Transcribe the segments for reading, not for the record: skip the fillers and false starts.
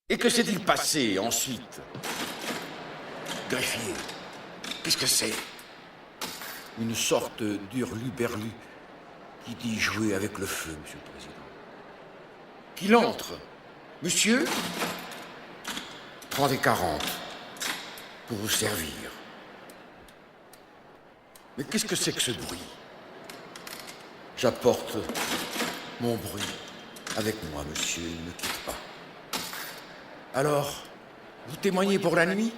Et que s'est-il passé ensuite? Greffier, qu'est-ce que c'est? Une sorte d'hurluberlu qui dit jouer avec le feu, monsieur le président. Qu'il entre. Monsieur, 30 et 40 pour vous servir. Mais qu'est-ce que c'est que ce bruit? J'apporte mon bruit avec moi, monsieur, il ne me quitte pas. Alors, vous témoignez pour la nuit?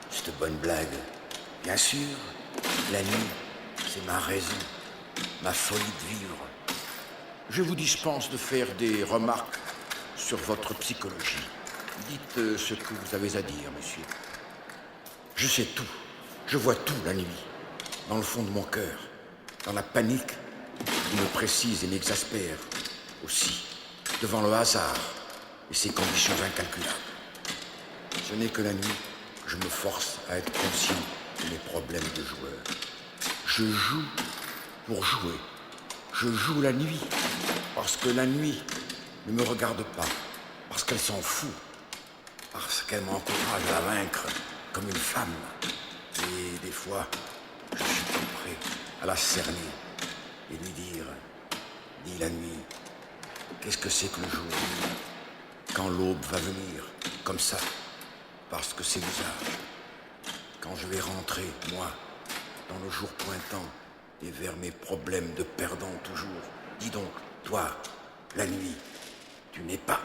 C'est une bonne blague. Bien sûr, la nuit, c'est ma raison, ma folie de vivre. Je vous dispense de faire des remarques sur votre psychologie. Dites ce que vous avez à dire, monsieur. Je sais tout, je vois tout la nuit, dans le fond de mon cœur, dans la panique qui me précise et m'exaspère, aussi, devant le hasard et ses conditions incalculables. Ce n'est que la nuit que je me force à être conscient de mes problèmes de joueur. Je joue pour jouer. Je joue la nuit, parce que la nuit ne me regarde pas, parce qu'elle s'en fout, parce qu'elle m'encourage à la vaincre comme une femme. Et des fois, je suis tout prêt à la cerner et lui dire, dis la nuit, qu'est-ce que c'est que le jour? Quand l'aube va venir, comme ça, parce que c'est l'usage. Quand je vais rentrer, moi, dans le jour pointant, et vers mes problèmes de perdant toujours. Dis donc, toi, la nuit, tu n'es pas.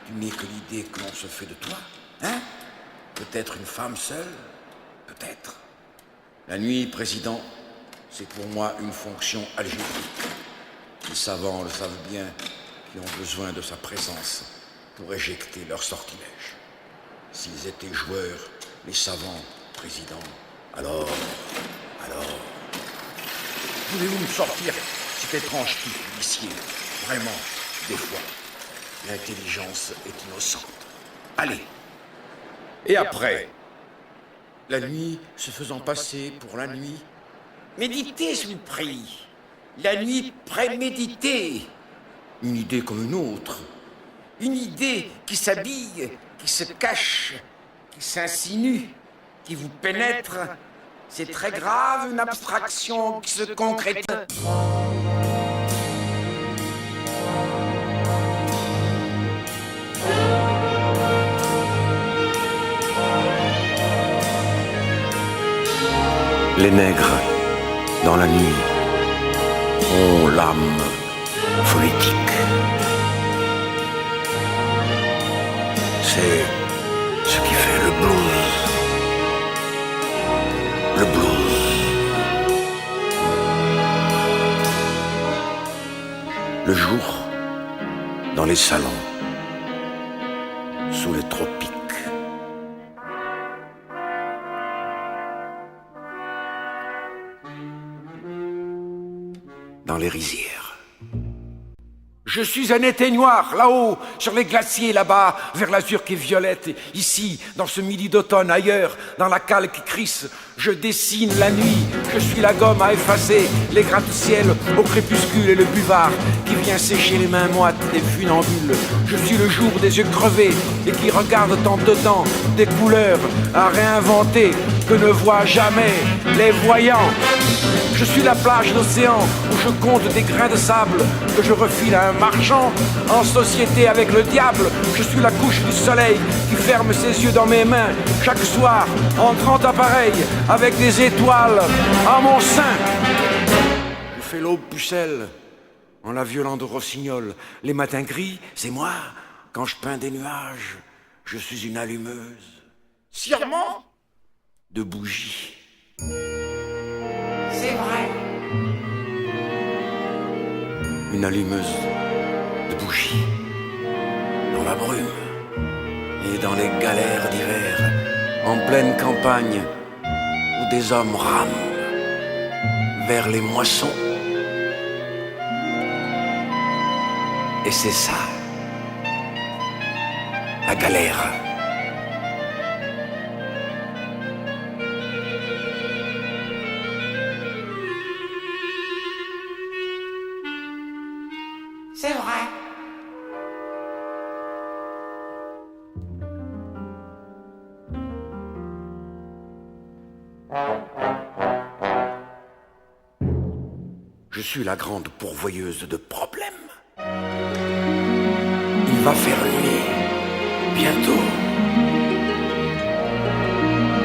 Tu n'es que l'idée que l'on se fait de toi, hein? Peut-être une femme seule, peut-être. La nuit, président, c'est pour moi une fonction algébrique. Les savants le savent bien, qui ont besoin de sa présence pour éjecter leur sortilège. S'ils étaient joueurs, les savants, président, alors... Pouvez-vous me sortir cet étrange type policier? Vraiment, des fois, l'intelligence est innocente. Allez. Et après, la nuit se faisant passer pour la nuit, méditez, je vous prie. La nuit préméditée. Une idée comme une autre. Une idée qui s'habille, qui se cache, qui s'insinue, qui vous pénètre. C'est très grave, une abstraction qui se concrétise. Les nègres, dans la nuit, ont l'âme phonétique. C'est ce qui fait le blues. Le blues. Le jour, dans les salons, sous les tropiques. Dans les rizières. Je suis un été noir, là-haut, sur les glaciers, là-bas, vers l'azur qui est violette. Ici, dans ce midi d'automne, ailleurs, dans la cale qui crisse, je dessine la nuit. Je suis la gomme à effacer les gratte-ciel au crépuscule et le buvard qui vient sécher les mains moites des funambules. Je suis le jour des yeux crevés et qui regarde en dedans des couleurs à réinventer que ne voient jamais les voyants. Je suis la plage d'océan où je compte des grains de sable que je refile à un marchand en société avec le diable. Je suis la couche du soleil qui ferme ses yeux dans mes mains chaque soir en grand appareil avec des étoiles à mon sein. Je fais l'aube pucelle en la violant de rossignol. Les matins gris, c'est moi. Quand je peins des nuages, je suis une allumeuse. Sûrement de bougies. C'est vrai. Une allumeuse de bougies dans la brume et dans les galères d'hiver, en pleine campagne où des hommes rament vers les moissons. Et c'est ça, la galère. C'est vrai. suis la grande pourvoyeuse de problèmes. Il va faire nuit, bientôt.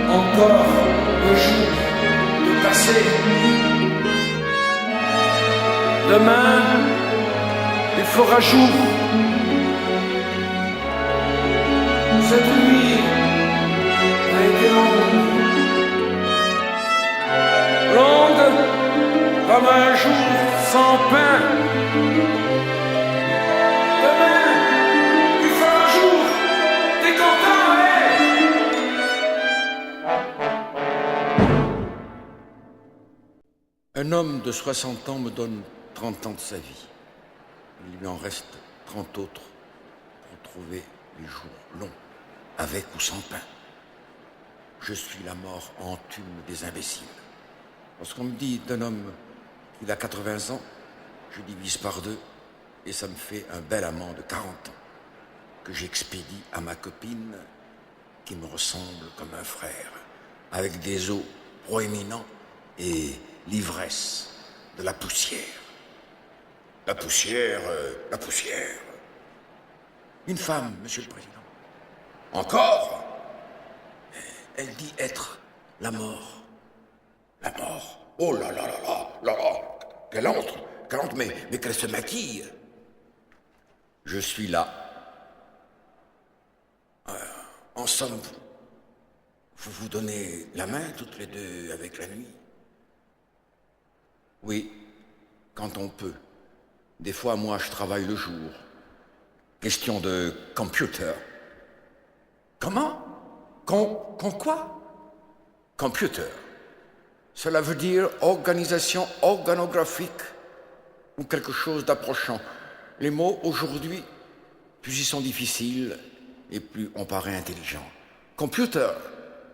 Encore un jour de passé. Demain, il fera jour. Cette nuit a été longue. Longue comme un jour sans pain. Demain, il fera jour. T'es content, hein? Un homme de 60 ans me donne 30 ans de sa vie. Il lui en reste 30 autres pour trouver les jours longs, avec ou sans pain. Je suis la mort entume des imbéciles. Lorsqu'on me dit d'un homme qu'il a 80 ans, je divise par 2 et ça me fait un bel amant de 40 ans que j'expédie à ma copine qui me ressemble comme un frère, avec des os proéminents et l'ivresse de la poussière. La poussière. Une femme, Monsieur le Président. Encore? Elle dit être la mort. La mort? Oh là là là là là là! Quelle honte, mais qu'elle se maquille! Je suis là. En somme, vous vous donnez la main toutes les deux avec la nuit? Oui, quand on peut. Des fois, moi, je travaille le jour. Question de computer. Comment? Quoi? Computer. Cela veut dire organisation organographique ou quelque chose d'approchant. Les mots, aujourd'hui, plus ils sont difficiles et plus on paraît intelligent. Computer,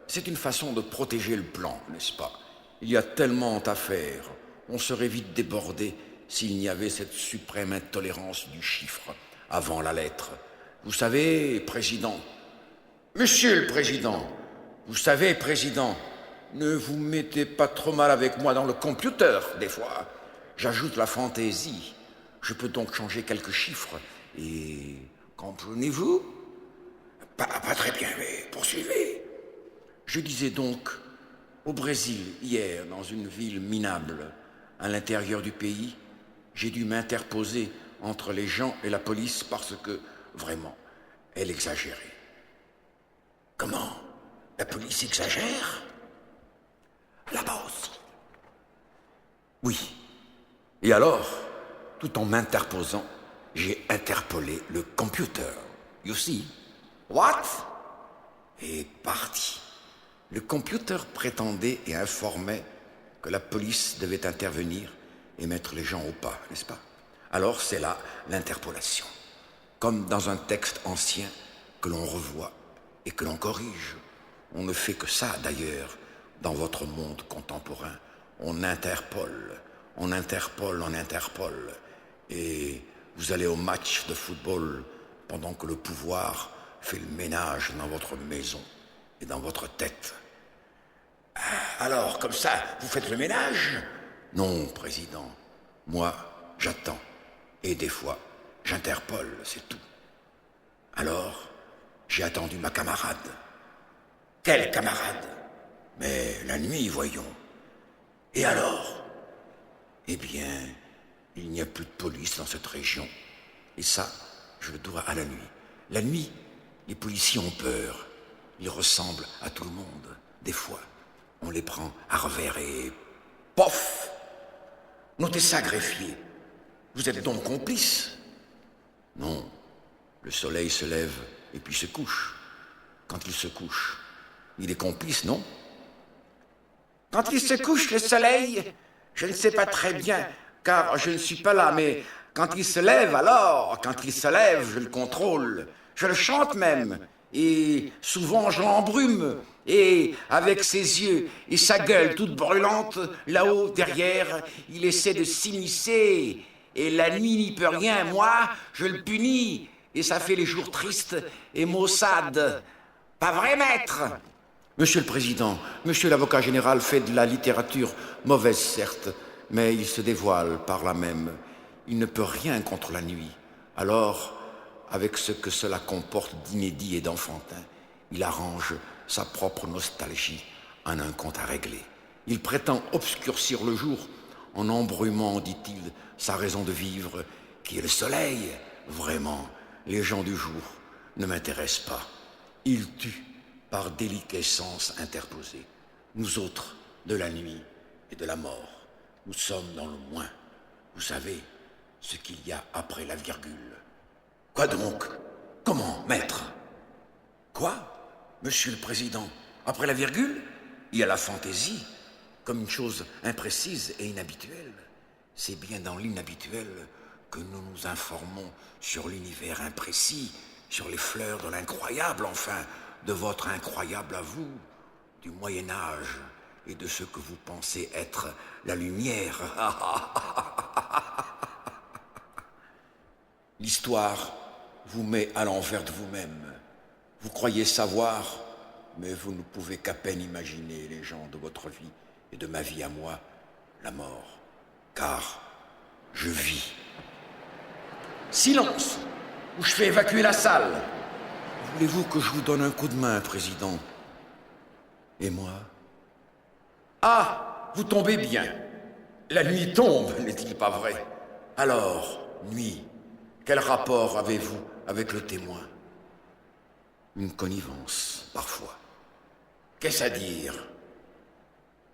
c'est une façon de protéger le plan, n'est-ce pas? Il y a tellement à faire. On serait vite débordé s'il n'y avait cette suprême intolérance du chiffre avant la lettre. Vous savez, Président, Monsieur le Président, vous savez, Président, ne vous mettez pas trop mal avec moi dans le computer, des fois. J'ajoute la fantaisie. Je peux donc changer quelques chiffres. Et comprenez-vous? Pas très bien, mais poursuivez. Je disais donc, au Brésil, hier, dans une ville minable, à l'intérieur du pays, j'ai dû m'interposer entre les gens et la police parce que, vraiment, elle exagérait. Comment? La police exagère? Là-bas aussi. Oui. Et alors, tout en m'interposant, j'ai interpellé le computer. You see? What? Et parti. Le computer prétendait et informait que la police devait intervenir et mettre les gens au pas, n'est-ce pas? Alors c'est là l'interpolation. Comme dans un texte ancien que l'on revoit et que l'on corrige. On ne fait que ça, d'ailleurs, dans votre monde contemporain. On interpole. Et vous allez au match de football pendant que le pouvoir fait le ménage dans votre maison et dans votre tête. Alors, comme ça, vous faites le ménage? Non, Président. Moi, j'attends. Et des fois, j'interpole, c'est tout. Alors, j'ai attendu ma camarade. Quelle camarade? Mais la nuit, voyons. Et alors? Eh bien, il n'y a plus de police dans cette région. Et ça, je le dois à la nuit. La nuit, les policiers ont peur. Ils ressemblent à tout le monde. Des fois, on les prend à revers et... Pof! Notez ça, greffier. Vous êtes donc complice? Non. Le soleil se lève et puis se couche. Quand il se couche, il est complice, non? Quand il se couche, le soleil, je ne sais pas très bien, car je ne suis pas là, mais quand il se lève, alors, quand il se lève, je le contrôle. Je le chante même, et souvent je l'embrume, et avec ses yeux et sa gueule toute brûlante, là-haut, derrière, il essaie de s'immiscer, et la nuit n'y peut rien, moi, je le punis, et ça fait les jours tristes et maussades. Pas vrai, maître? Monsieur le Président, monsieur l'avocat général fait de la littérature mauvaise, certes, mais il se dévoile par là même. Il ne peut rien contre la nuit. Alors, avec ce que cela comporte d'inédit et d'enfantin, il arrange sa propre nostalgie en un compte à régler. Il prétend obscurcir le jour en embrumant, dit-il, sa raison de vivre, qui est le soleil. Vraiment, les gens du jour ne m'intéressent pas. Ils tuent par déliquescence interposée. Nous autres, de la nuit et de la mort, nous sommes dans le moins. Vous savez ce qu'il y a après la virgule. Quoi donc? Comment, maître? Quoi, monsieur le président? Après la virgule, il y a la fantaisie, comme une chose imprécise et inhabituelle. C'est bien dans l'inhabituel que nous nous informons sur l'univers imprécis, sur les fleurs de l'incroyable, enfin, de votre incroyable à vous, du Moyen-Âge et de ce que vous pensez être la lumière. L'histoire vous met à l'envers de vous-même. Vous croyez savoir, mais vous ne pouvez qu'à peine imaginer les gens de votre vie et de ma vie à moi, la mort. Car je vis. Silence, ou je fais évacuer la salle. Voulez-vous que je vous donne un coup de main, président? Et moi? Ah, vous tombez bien. La nuit tombe, n'est-il pas vrai? Alors, nuit, quel rapport avez-vous avec le témoin? Une connivence, parfois. Qu'est-ce à dire?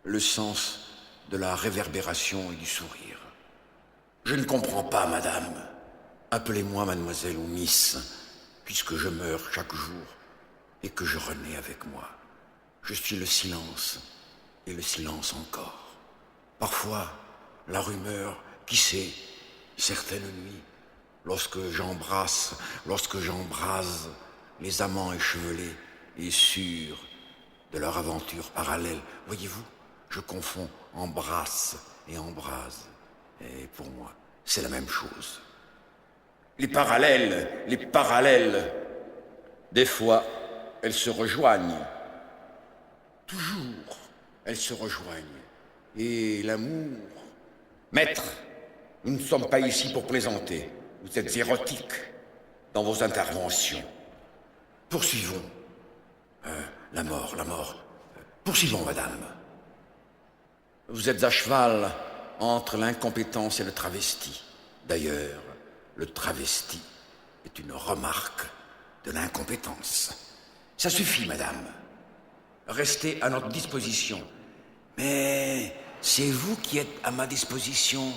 Le sens de la réverbération et du sourire. Je ne comprends pas, madame. Appelez-moi mademoiselle ou miss, puisque je meurs chaque jour et que je renais avec moi. Je suis le silence, et le silence encore. Parfois, la rumeur, qui sait, certaines nuits, lorsque j'embrase les amants échevelés et sûrs de leur aventure parallèle. Voyez-vous, je confonds embrasse et embrase. Et pour moi, c'est la même chose. Les parallèles, des fois, elles se rejoignent. Toujours, elles se rejoignent. Et l'amour... Maître, nous ne sommes pas ici pour plaisanter. Vous êtes érotique dans vos interventions. Poursuivons. La mort. Poursuivons, madame. Vous êtes à cheval entre l'incompétence et le travesti. D'ailleurs, le travesti est une remarque de l'incompétence. Ça suffit, madame. Restez à notre disposition. Mais c'est vous qui êtes à ma disposition.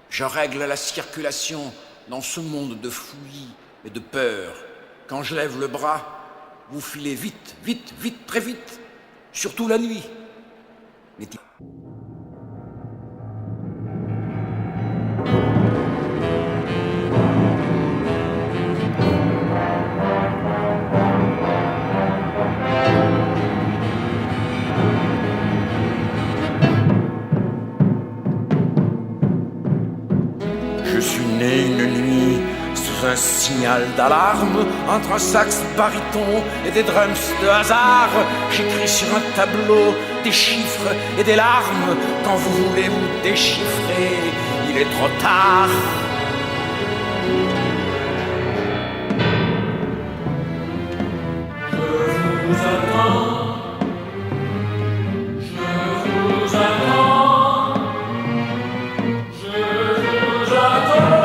Je règle la circulation dans ce monde de fouillis et de peur. Quand je lève le bras, vous filez vite, très vite, surtout la nuit. Je suis né une nuit sous un signal d'alarme, entre un sax baryton et des drums de hasard. J'écris sur un tableau des chiffres et des larmes. Quand vous voulez vous déchiffrer, il est trop tard. Je vous attends. Je vous attends. Je vous attends.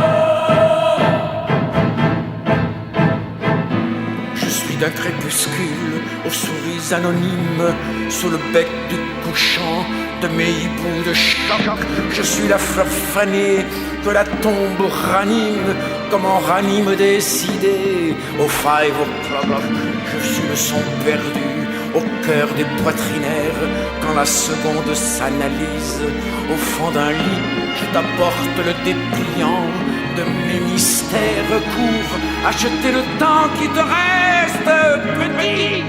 Je suis d'un crépuscule aux souris anonymes, sous le bec du couchant de mes hiboux de choc. Je suis la fleur fanée que la tombe ranime, comme on ranime des idées au 5 o'clock. Je suis le son perdu au cœur des poitrinaires, quand la seconde s'analyse au fond d'un lit. Je t'apporte le dépliant de mes mystères. Cours acheter le temps qui te reste, petit.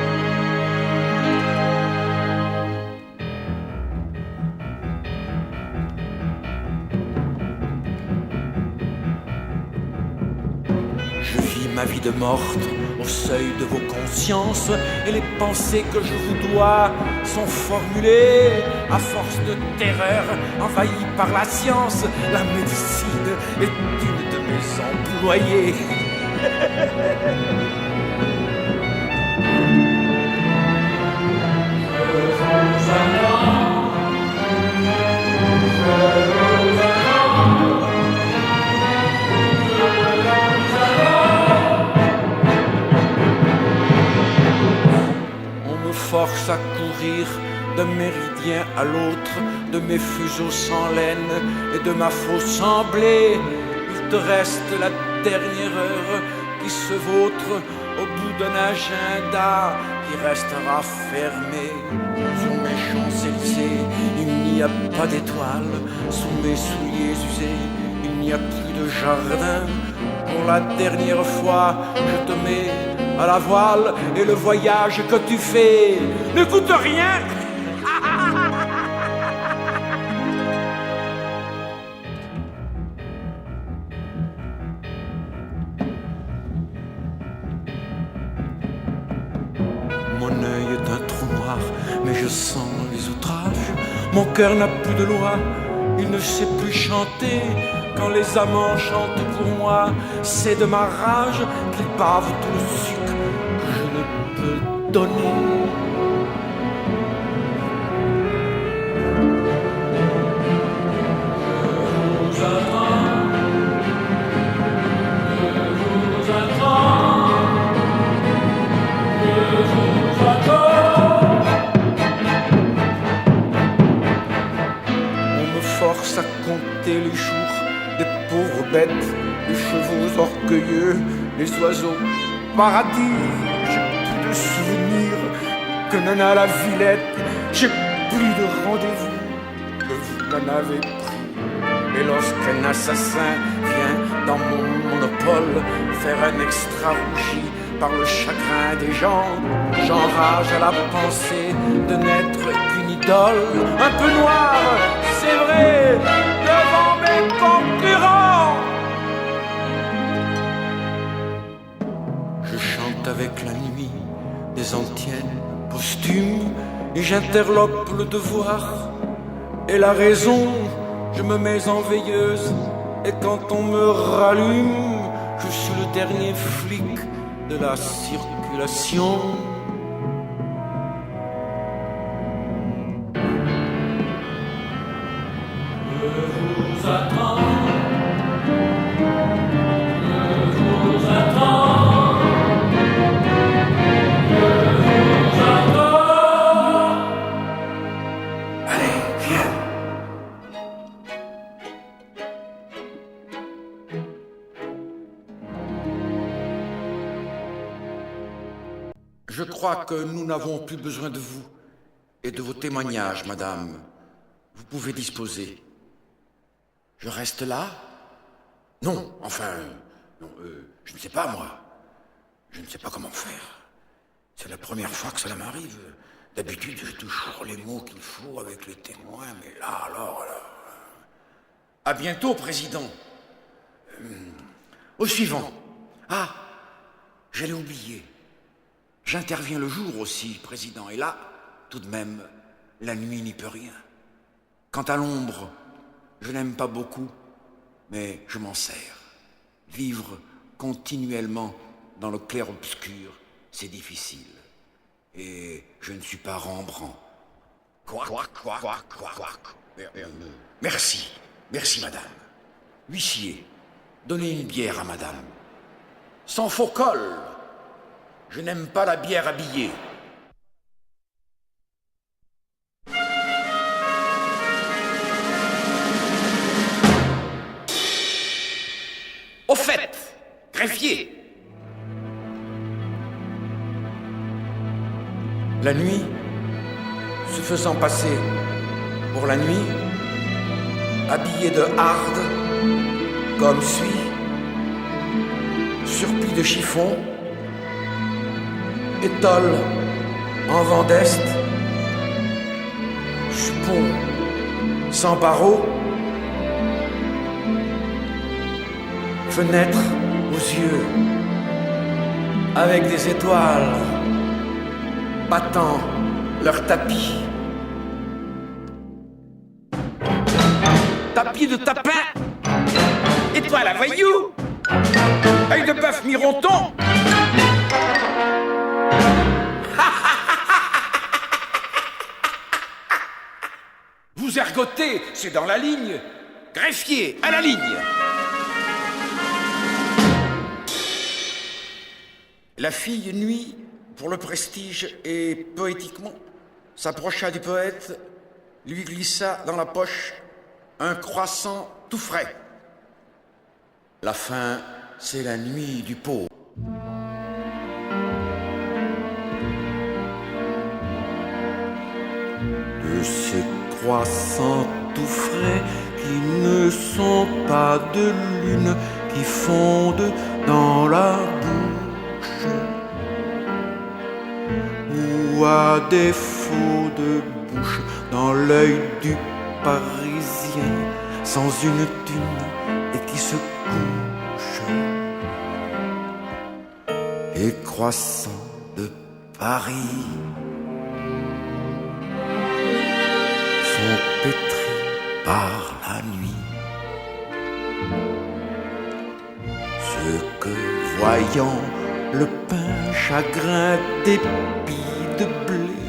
Je vis ma vie vides mortes au seuil de vos consciences, et les pensées que je vous dois sont formulées à force de terreur, envahies par la science. La médecine est une de mes employées. Force à courir d'un méridien à l'autre, de mes fuseaux sans laine et de ma fausse sans blé. Il te reste la dernière heure qui se vautre au bout d'un agenda qui restera fermé. Sur mes Champs-Élysées, il n'y a pas d'étoiles. Sous mes souliers usés, il n'y a plus de jardin. Pour la dernière fois, je te mets à la voile, et le voyage que tu fais ne coûte rien. Mon œil est un trou noir, mais je sens les outrages. Mon cœur n'a plus de loi, il ne sait plus chanter. Quand les amants chantent pour moi, c'est de ma rage qu'ils bavent tout le sucre que je ne peux donner. On me force à compter les jours des pauvres bêtes, les chevaux orgueilleux, les oiseaux paradis. J'ai plus de souvenirs que n'en a la Villette. J'ai plus de rendez-vous que vous n'en avez pris. Et lorsqu'un assassin vient dans mon monopole faire un extra rougi par le chagrin des gens, j'enrage à la pensée de n'être qu'une idole, un peu noire, c'est vrai, devant mes concurrents. Je chante avec la nuit des antiennes posthumes, et j'interlope le devoir et la raison. Je me mets en veilleuse, et quand on me rallume, je suis le dernier flic de la circulation. Je vous attends. Je vous attends. Je vous attends. Allez, viens. Je crois que nous n'avons plus besoin de vous et de vos témoignages, madame. Vous pouvez disposer. Je reste là? Non, enfin, non, je ne sais pas, moi. Je ne sais pas comment faire. C'est la première fois que cela m'arrive. D'habitude, j'ai toujours les mots qu'il faut avec les témoins, mais là, alors... À bientôt, président. Au suivant. Ah, j'allais oublier. J'interviens le jour aussi, président, et là, tout de même, la nuit n'y peut rien. Quant à l'ombre, je n'aime pas beaucoup, mais je m'en sers. Vivre continuellement dans le clair-obscur, c'est difficile. Et je ne suis pas Rembrandt. Quoi. Merci, merci, madame. Huissier, donnez une bière à madame. Sans faux col. Je n'aime pas la bière habillée. Au fait, greffier. La nuit, se faisant passer pour la nuit, habillé de harde, comme suit, surplis de chiffon, étole en vent d'est, jupon sans barreaux, fenêtre aux yeux avec des étoiles battant leur tapis. Tapis de tapin, étoile à voyou, œil de bœuf mironton. Vous ergotez, c'est dans la ligne. Greffier, à la ligne. La fille nuit, pour le prestige et poétiquement, s'approcha du poète, lui glissa dans la poche un croissant tout frais. La fin, c'est la nuit du pauvre. De ces croissants tout frais qui ne sont pas de lune, qui fondent dans la bouche, ou à défaut de bouche, dans l'œil du Parisien, sans une thune et qui se couche. Et croissants de Paris sont pétris par la nuit. Ceux que, voyant le pain chagrin d'épis de blé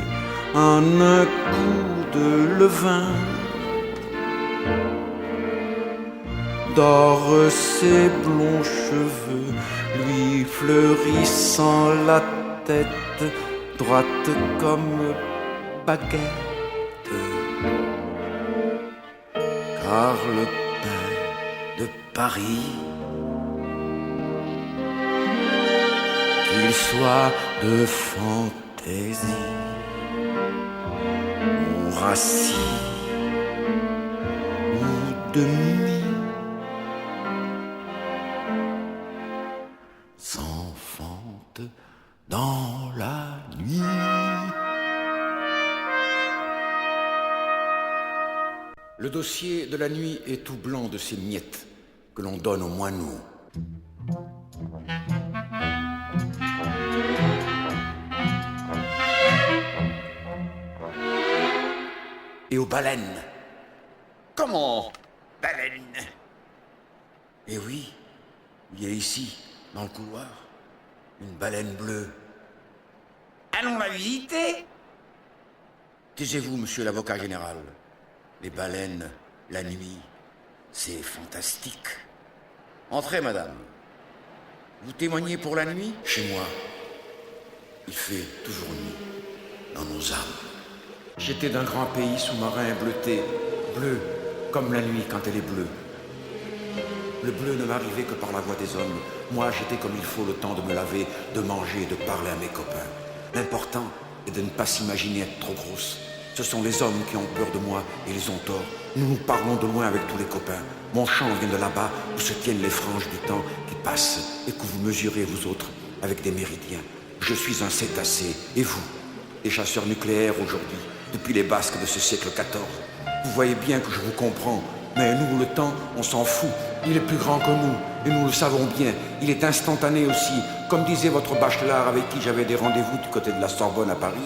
en un coup de levain, dore ses blonds cheveux, lui fleurissant la tête, droite comme baguette. Car le pain de Paris, qu'il soit de fantaisie ou rassis ou demi, s'enfante dans la nuit. Le dossier de la nuit est tout blanc de ces miettes que l'on donne aux moineaux. Et aux baleines. Comment, baleine? Eh oui, il y a ici, dans le couloir, une baleine bleue. Allons la visiter. Taisez-vous, monsieur l'avocat général. Les baleines, la nuit, c'est fantastique. Entrez, madame. Vous témoignez pour la nuit? Chez moi, il fait toujours nuit, dans nos âmes. J'étais d'un grand pays sous-marin bleuté, bleu, comme la nuit quand elle est bleue. Le bleu ne m'arrivait que par la voix des hommes. Moi, j'étais comme il faut le temps de me laver, de manger, de parler à mes copains. L'important est de ne pas s'imaginer être trop grosse. Ce sont les hommes qui ont peur de moi et ils ont tort. Nous nous parlons de loin avec tous les copains. Mon champ vient de là-bas où se tiennent les franges du temps qui passent et que vous mesurez, vous autres, avec des méridiens. Je suis un cétacé. Et vous, des chasseurs nucléaires aujourd'hui, depuis les Basques de ce siècle XIV. Vous voyez bien que je vous comprends. Mais nous, le temps, on s'en fout. Il est plus grand que nous, et nous le savons bien. Il est instantané aussi, comme disait votre bachelard avec qui j'avais des rendez-vous du côté de la Sorbonne à Paris.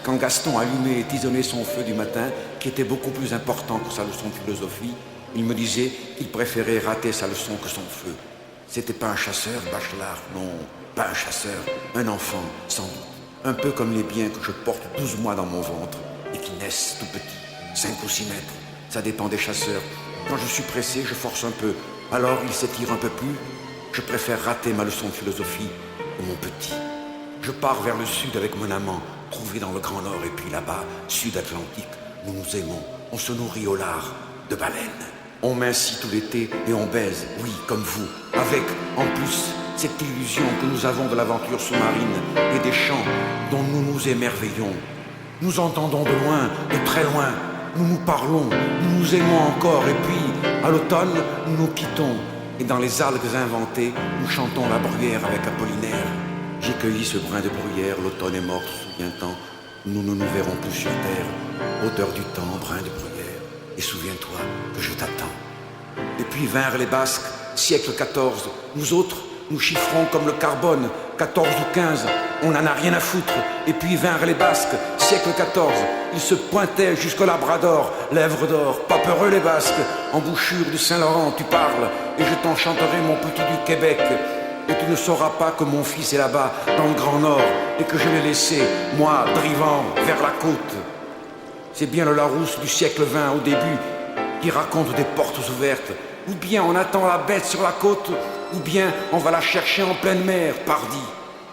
Quand Gaston allumait et tisonnait son feu du matin, qui était beaucoup plus important que sa leçon de philosophie, il me disait qu'il préférait rater sa leçon que son feu. C'était pas un chasseur, bachelard, non, pas un chasseur, un enfant, sans doute. Un peu comme les biens que je porte 12 mois dans mon ventre et qui naissent tout petits, 5 ou 6 mètres. Ça dépend des chasseurs. Quand je suis pressé, je force un peu. Alors il s'étire un peu plus. Je préfère rater ma leçon de philosophie de mon petit. Je pars vers le sud avec mon amant, trouvé dans le Grand Nord, et puis là-bas, sud Atlantique, nous nous aimons. On se nourrit au lard de baleines. On mincit tout l'été et on baise, oui, comme vous, avec, en plus, cette illusion que nous avons de l'aventure sous-marine et des chants dont nous nous émerveillons. Nous entendons de loin, de très loin. Nous nous parlons, nous nous aimons encore, et puis, à l'automne, nous nous quittons. Et dans les algues inventées, nous chantons la bruyère avec Apollinaire. J'ai cueilli ce brin de bruyère, l'automne est mort, souviens-t'en. Nous ne nous verrons plus sur terre. Odeur du temps, brin de bruyère. Et souviens-toi que je t'attends. Et puis vinrent les Basques, siècle XIV. Nous autres, nous chiffrons comme le carbone, 14 ou 15, on n'en a rien à foutre. Et puis vinrent les Basques, siècle 14, ils se pointaient jusqu'au Labrador, lèvres d'or, pas peureux les Basques, embouchure du Saint-Laurent, tu parles, et je t'en chanterai mon petit du Québec. Et tu ne sauras pas que mon fils est là-bas, dans le Grand Nord, et que je l'ai laissé, moi, drivant, vers la côte. C'est bien le Larousse du siècle XX, au début, qui raconte des portes ouvertes. Ou bien on attend la bête sur la côte, ou bien on va la chercher en pleine mer, pardi.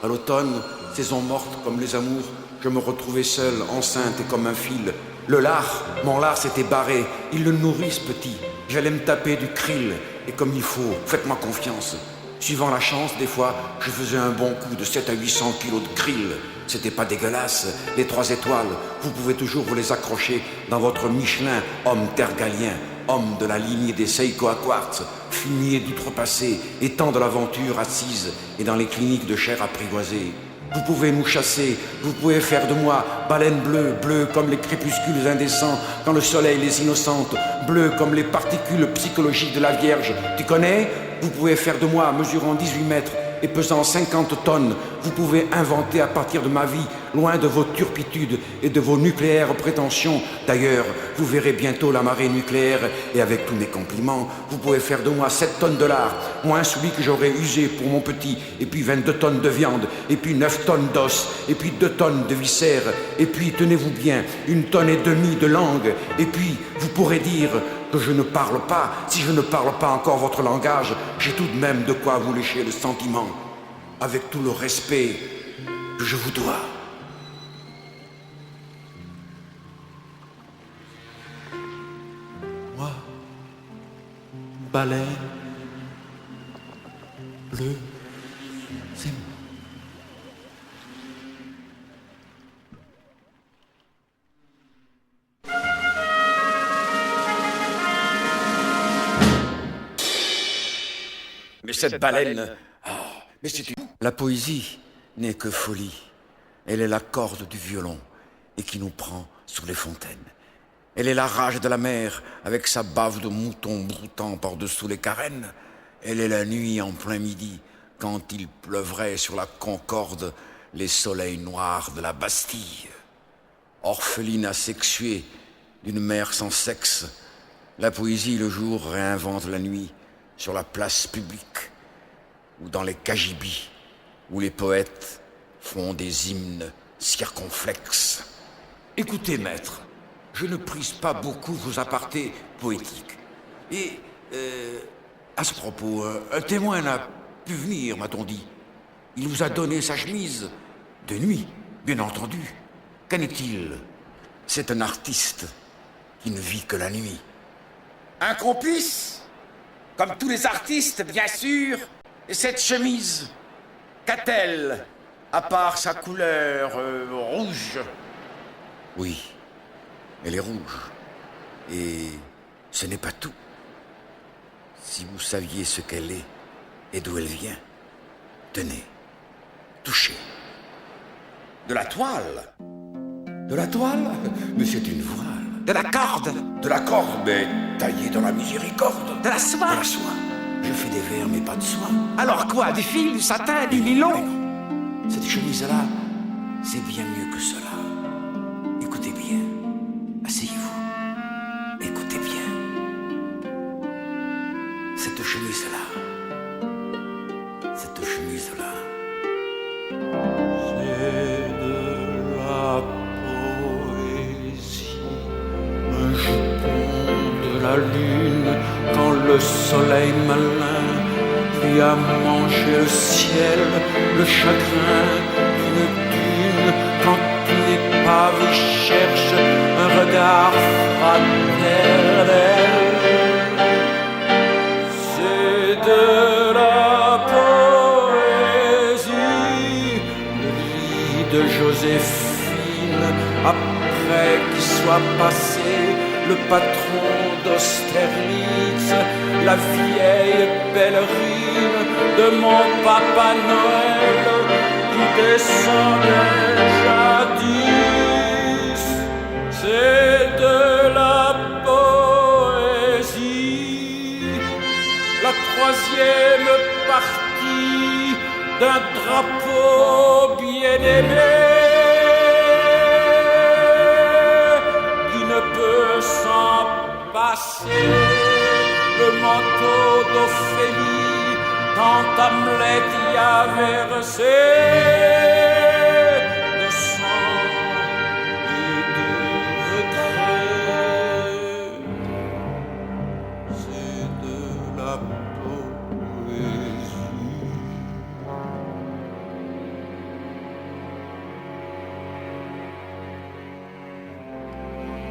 À l'automne, saison morte comme les amours, je me retrouvais seul, enceinte et comme un fil. Le lard, mon lard s'était barré, ils le nourrissent petit. J'allais me taper du krill, et comme il faut, faites-moi confiance. Suivant la chance, des fois, je faisais un bon coup de 7 à 800 kilos de krill. C'était pas dégueulasse. Les 3 étoiles, vous pouvez toujours vous les accrocher dans votre Michelin, homme tergalien, homme de la lignée des Seiko à quartz, fumier d'outrepassé, étant de l'aventure assise et dans les cliniques de chair apprivoisée. Vous pouvez nous chasser, vous pouvez faire de moi baleine bleue, bleue comme les crépuscules indécents quand le soleil les innocente, bleue comme les particules psychologiques de la Vierge. Tu connais ? Vous pouvez faire de moi mesurant 18 mètres et pesant 50 tonnes. Vous pouvez inventer à partir de ma vie, loin de vos turpitudes et de vos nucléaires prétentions. D'ailleurs, vous verrez bientôt la marée nucléaire et avec tous mes compliments, vous pouvez faire de moi 7 tonnes de lard, moins celui que j'aurais usé pour mon petit, et puis 22 tonnes de viande, et puis 9 tonnes d'os, et puis 2 tonnes de viscères, et puis, tenez-vous bien, 1,5 tonnes de langue, et puis, vous pourrez dire que je ne parle pas. Si je ne parle pas encore votre langage, j'ai tout de même de quoi vous lécher le sentiment, avec tout le respect que je vous dois. Moi, baleine bleue, c'est moi. Mais cette baleine... mais c'est une... La poésie n'est que folie. Elle est la corde du violon et qui nous prend sous les fontaines. Elle est la rage de la mer avec sa bave de mouton broutant par-dessous les carènes. Elle est la nuit en plein midi quand il pleuvrait sur la Concorde les soleils noirs de la Bastille. Orpheline asexuée d'une mère sans sexe, la poésie le jour réinvente la nuit sur la place publique ou dans les cagibis où les poètes font des hymnes circonflexes. Écoutez, maître, je ne prise pas beaucoup vos apartés poétiques. Et, à ce propos, un témoin n'a pu venir, m'a-t-on dit. Il vous a donné sa chemise de nuit, bien entendu. Qu'en est-il? C'est un artiste qui ne vit que la nuit. Un complice? Comme tous les artistes, bien sûr. Et cette chemise, qu'a-t-elle, à part sa couleur rouge? Oui, elle est rouge. Et ce n'est pas tout. Si vous saviez ce qu'elle est et d'où elle vient, tenez, touchez. De la toile? De la toile? Mais c'est une voile. De la corde? De la corde, mais taillée dans la miséricorde. De la soie? De la soie. Je fais des vers, mais pas de soie. Alors quoi? Du fil, du satin, du nylon? Mais non. Cette chemise-là, c'est bien mieux que cela. Écoutez bien. Asseyez-vous. Écoutez bien. Cette chemise-là. Cette chemise-là. C'est de la poésie, un jupon de la lune, quand le soleil malin lui a mangé le ciel, le chagrin d'une dune, quand une épave cherche un regard fraternel. C'est de la poésie, le lit de Joséphine, après qu'il soit passé le patron d'Austerlitz, la vieille pèlerine de mon papa Noël qui descendait jadis. C'est de la poésie, la troisième partie d'un drapeau bien-aimé qui ne peut s'en passer. Le manteau d'Ophélie, quand Hamlet y a versé de sang et de regret. C'est de la poésie.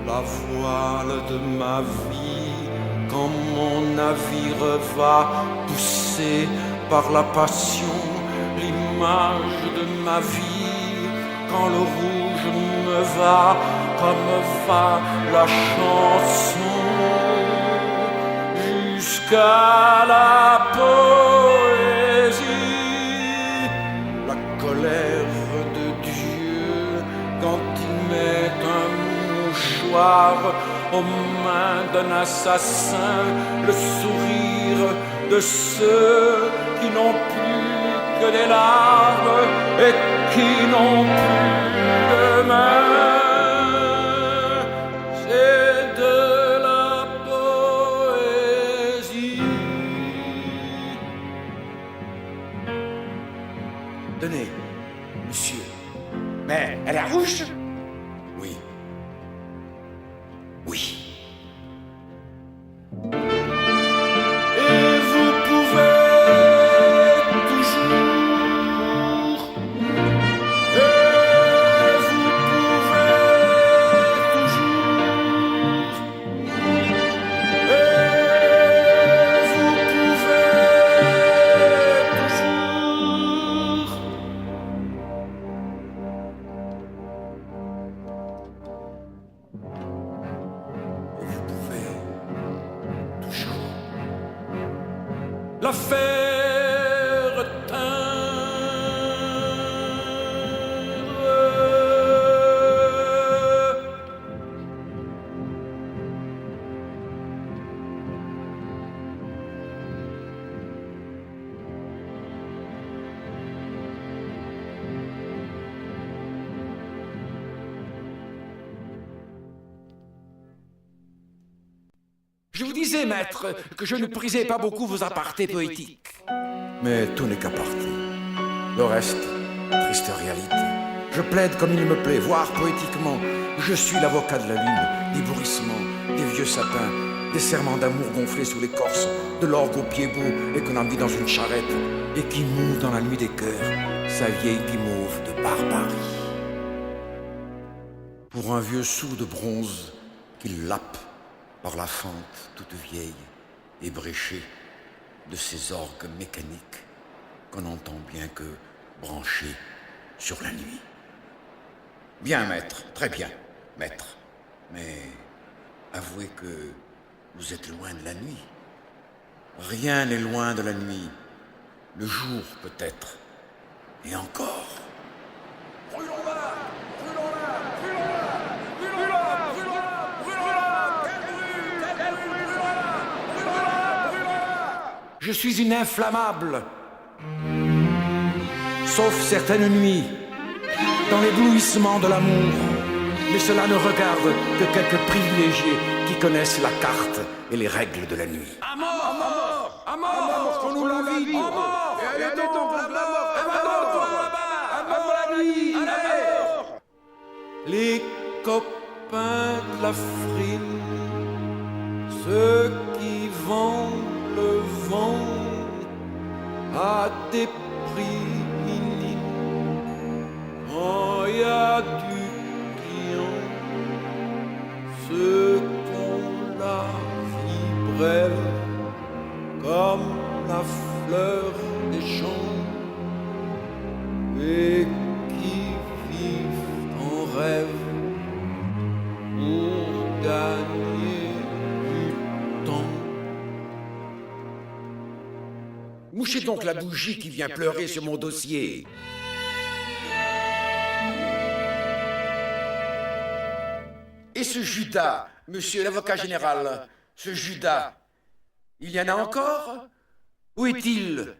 La voile de ma vie, quand mon navire va pousser par la passion l'image de ma vie, quand le rouge me va comme va la chanson, jusqu'à la poésie, la colère de Dieu quand il met un mouchoir aux mains d'un assassin, le sourire de ceux qui n'ont plus que des larmes et qui n'ont plus de mains. C'est de la poésie. Tenez, monsieur. Mais elle est rouge? Oui. Oui. Et vous pouvez toujours, et vous pouvez toujours, et vous pouvez toujours. Vous pouvez toujours. L'affaire tendre. Je vous disais, maître, que je ne prisais pas beaucoup vos apartés poétiques. Mais tout n'est qu'aparté. Le reste, triste réalité. Je plaide comme il me plaît, voire poétiquement. Je suis l'avocat de la lune, des bourrissements, des vieux sapins, des serments d'amour gonflés sous l'écorce, de l'orgue au pied beau et qu'on a mis dans une charrette, et qui moue dans la nuit des cœurs, sa vieille guimauve de barbarie. Pour un vieux sou de bronze qu'il lappe par la fente toute vieille et bréchée de ces orgues mécaniques qu'on n'entend bien que branchés sur la nuit. Bien, maître, très bien, maître. Mais avouez que vous êtes loin de la nuit. Rien n'est loin de la nuit. Le jour, peut-être. Et encore. Brûlons-la! Brûlons-la! Brûlons-la! Brûlons-la! Brûlons-la! Brûlons-la! Qu'elle brûle! Qu'elle brûle! Brûlons-la! Brûlons-la! Brûlons-la! Je suis une inflammable. Sauf certaines nuits, dans l'éblouissement de l'amour. Mais cela ne regarde que quelques privilégiés qui connaissent la carte et les règles de la nuit. À mort! À mort! À mort! Qu'on nous la vie! À mort! Et allez donc là-bas! Abandonne-toi là-bas! À la nuit! À la mort! Les copains de la frime, ceux qui vendent le vent à des prix minimes, quand il y a du client, ceux qu'on la vie brève, comme la fleur des champs, et qui vivent en rêve pour gagner du temps. Mouchez donc la bougie qui vient pleurer sur mon dossier. Et ce Judas, monsieur l'avocat général, ce Judas, il y en a encore? Où est-il?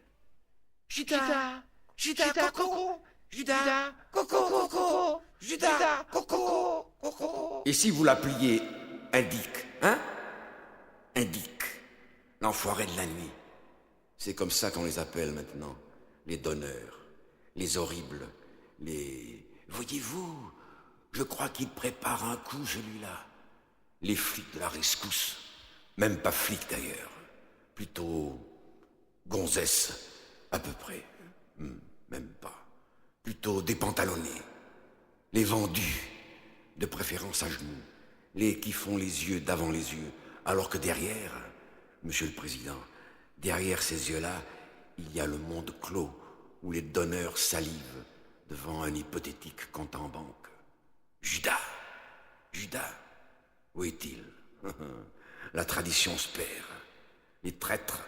Judas, Judas, Coco, Judas, Coco, Coco, Judas, Coco, Coco. Et si vous l'appeliez Indique, hein? Indique, l'enfoiré de la nuit. C'est comme ça qu'on les appelle maintenant, les donneurs, les horribles, les... Voyez-vous, je crois qu'il prépare un coup, celui-là. Les flics de la rescousse, même pas flics d'ailleurs, plutôt gonzesses, à peu près, même pas, plutôt dépantalonnés, les vendus, de préférence à genoux, les qui font les yeux d'avant les yeux, alors que derrière, Monsieur le Président, derrière ces yeux-là, il y a le monde clos où les donneurs salivent devant un hypothétique compte en banque. Judas, Judas, où est-il? La tradition se perd. Les traîtres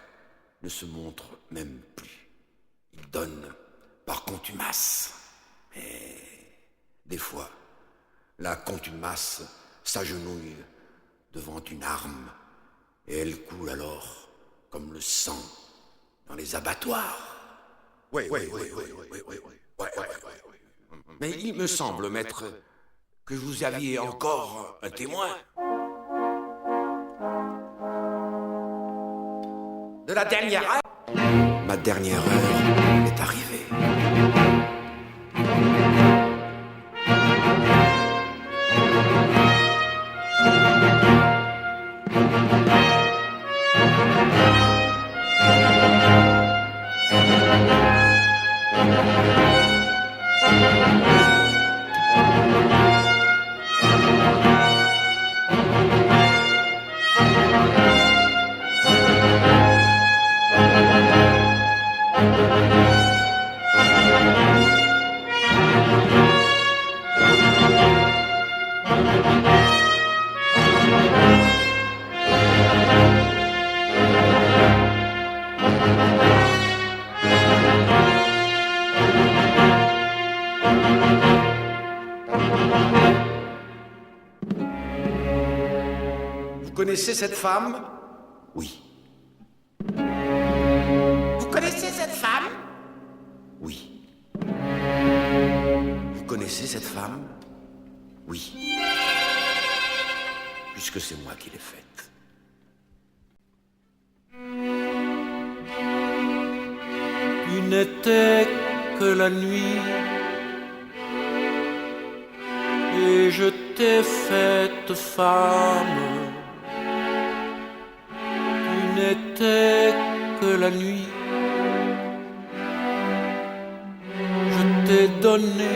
ne se montrent même plus. Ils donnent par contumace. Mais des fois, la contumace s'agenouille devant une arme et elle coule alors comme le sang dans les abattoirs. Oui. Mais il me semble, maître, que vous aviez encore un témoin. De la dernière heure? Ma dernière heure est arrivée. Vous connaissez cette femme? Oui. Vous connaissez cette femme? Oui. Vous connaissez cette femme? Oui. Puisque c'est moi qui l'ai faite. Tu n'étais que la nuit et je t'ai faite femme. Tu n'étais que la nuit, je t'ai donné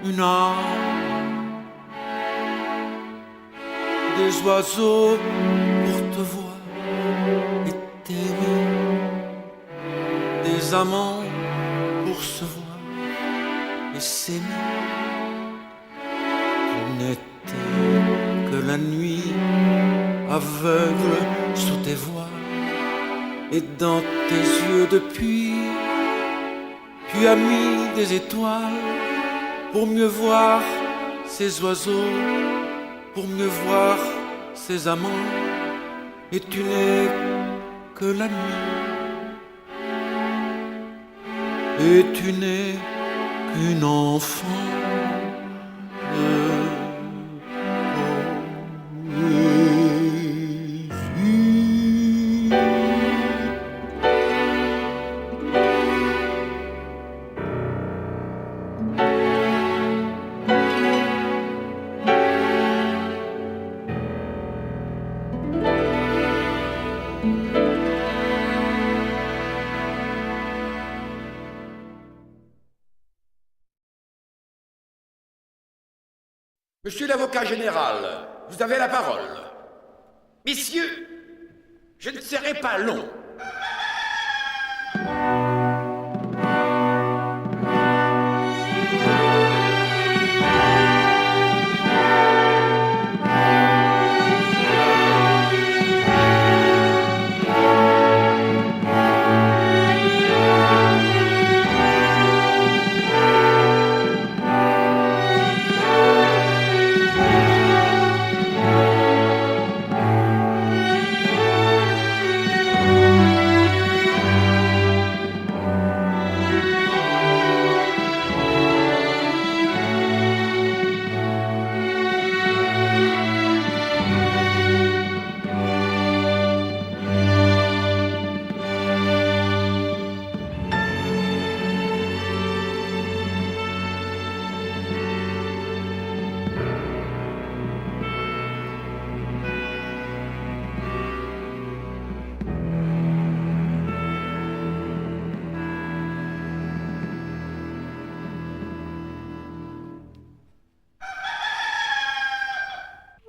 une âme, des oiseaux pour te voir et t'aimer, des amants pour se voir et s'aimer. Tu n'étais que la nuit, aveugle sous tes voiles, et dans tes yeux depuis, tu as mis des étoiles pour mieux voir ces oiseaux, pour mieux voir ces amants, et tu n'es que la nuit, et tu n'es qu'une enfant de Monsieur l'avocat général, vous avez la parole. Messieurs, je ne serai pas long.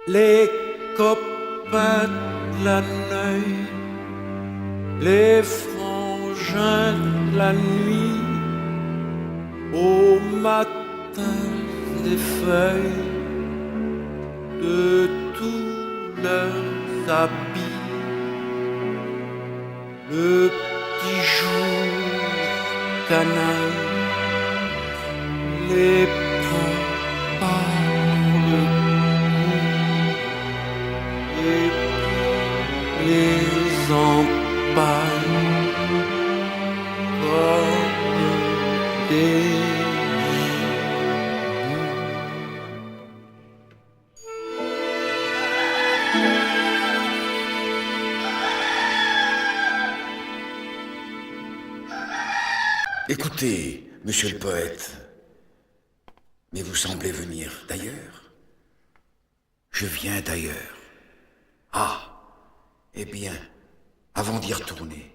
les copains de la nuit, les frangins de la nuit, au matin des feuilles de tous leurs habits, le petit jour canaille les prend par le cou et puis les empaille comme des Écoutez, monsieur le poète, mais vous semblez venir d'ailleurs. Je viens d'ailleurs. Ah, eh bien, avant d'y retourner,